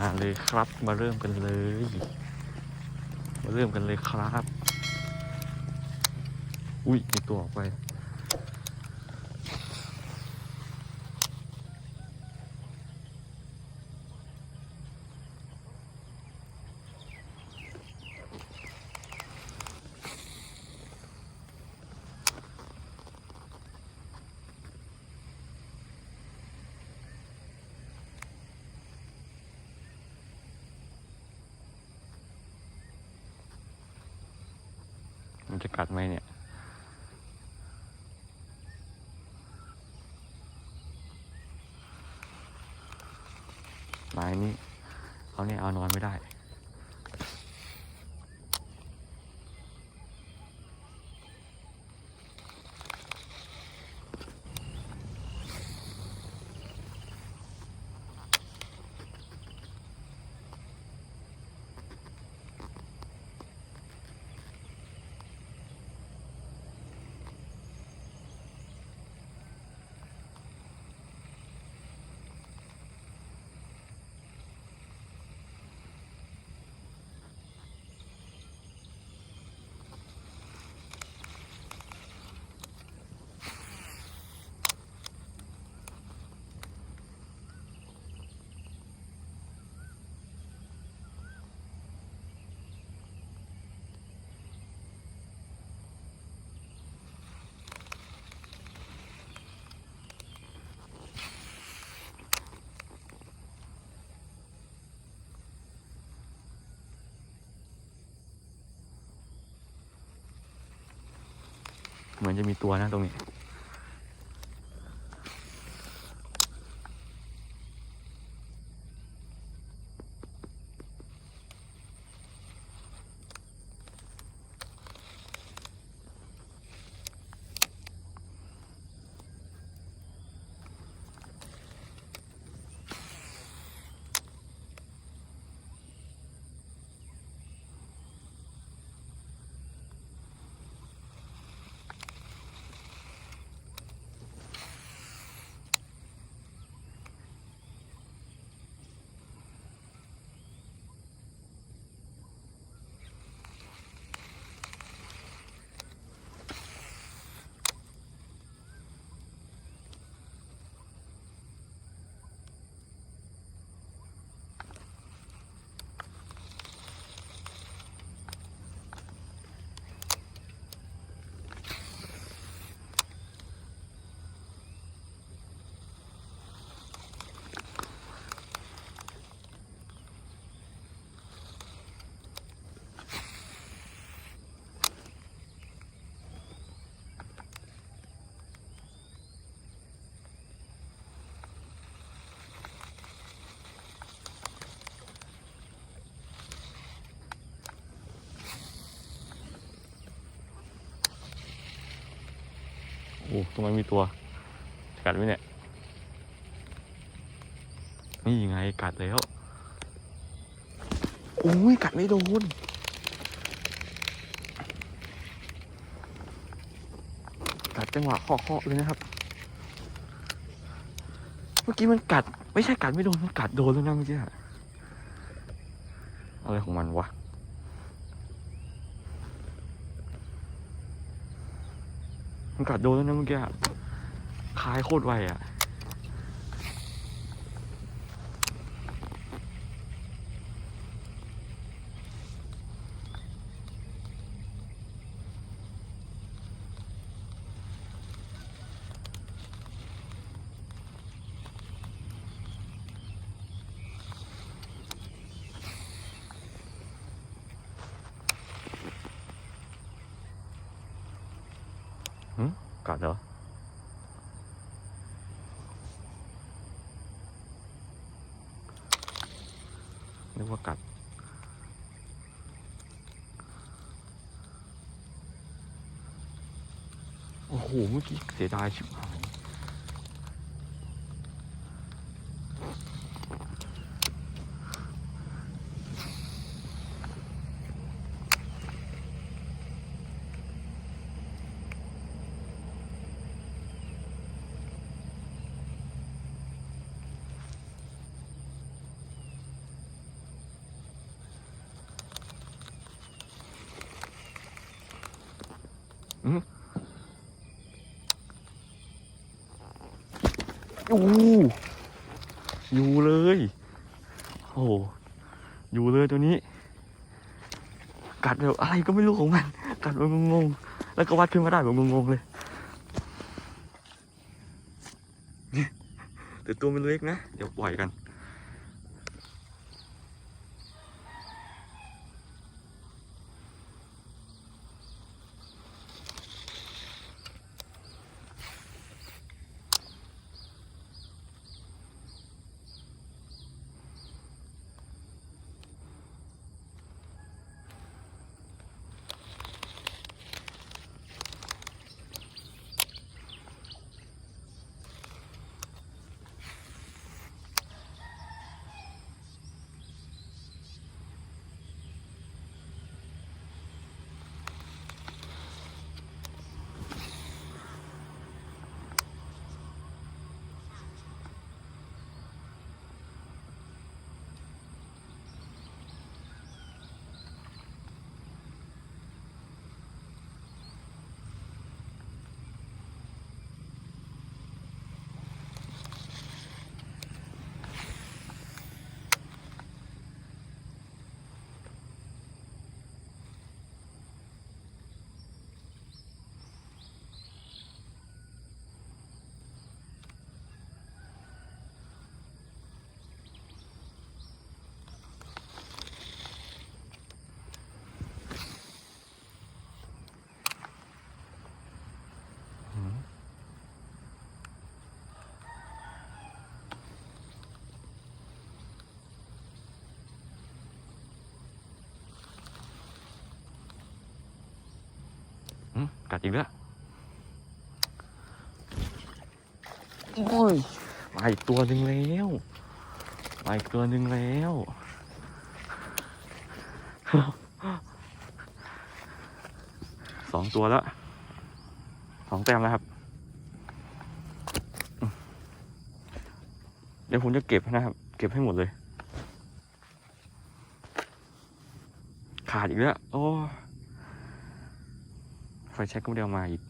มาเลยครับมาเริ่มกันเลยครับอุ้ยมีตัวออกไปมันจะกัดไหมเนี่ยไม้นี้เขาเนี่ยเอานอนไม่ได้เหมือนจะมีตัวนะตรงนี้โอ้ตรงนั้นมีตัวกัดไหมเนี่ยนี่ยังไงกัดแล้วอุ้ยกัดไม่โดนกัดจังหวะเคาะเลยนะครับเมื่อกี้มันกัดไม่ใช่กัดไม่โดนมันกัดโดนแล้วนะเมื่อกี้อะไรของมันวะมันกัดโดนแล้วนะเมื่อกี้คายโคตรไวอ่ะกัดเหรอนึกว่ากัดโอ้โหเมื่อกี้เสียดายชิบหาย อู้อยู่เลยโอ้อยู่เลยตัวนี้กัดแบบอะไรก็ไม่รู้ของมันกัดแบบงงๆแล้วก็วัดขึ้นมาได้แบบงงๆเลยแต่ตัวมันเล็กนะเดี๋ยวปล่อยกันกัดอีกแล้วโอ้ยมาอีกตัวหนึ่งแล้วมาอีกตัวหนึ่งแล้ว2 ตัวแล้ว2 แต้มแล้วครับเดี๋ยวผมจะเก็บนะครับเก็บให้หมดเลยขาดอีกแล้วโอ้ไฟแช็กก็ไม่ได้เอามาอีก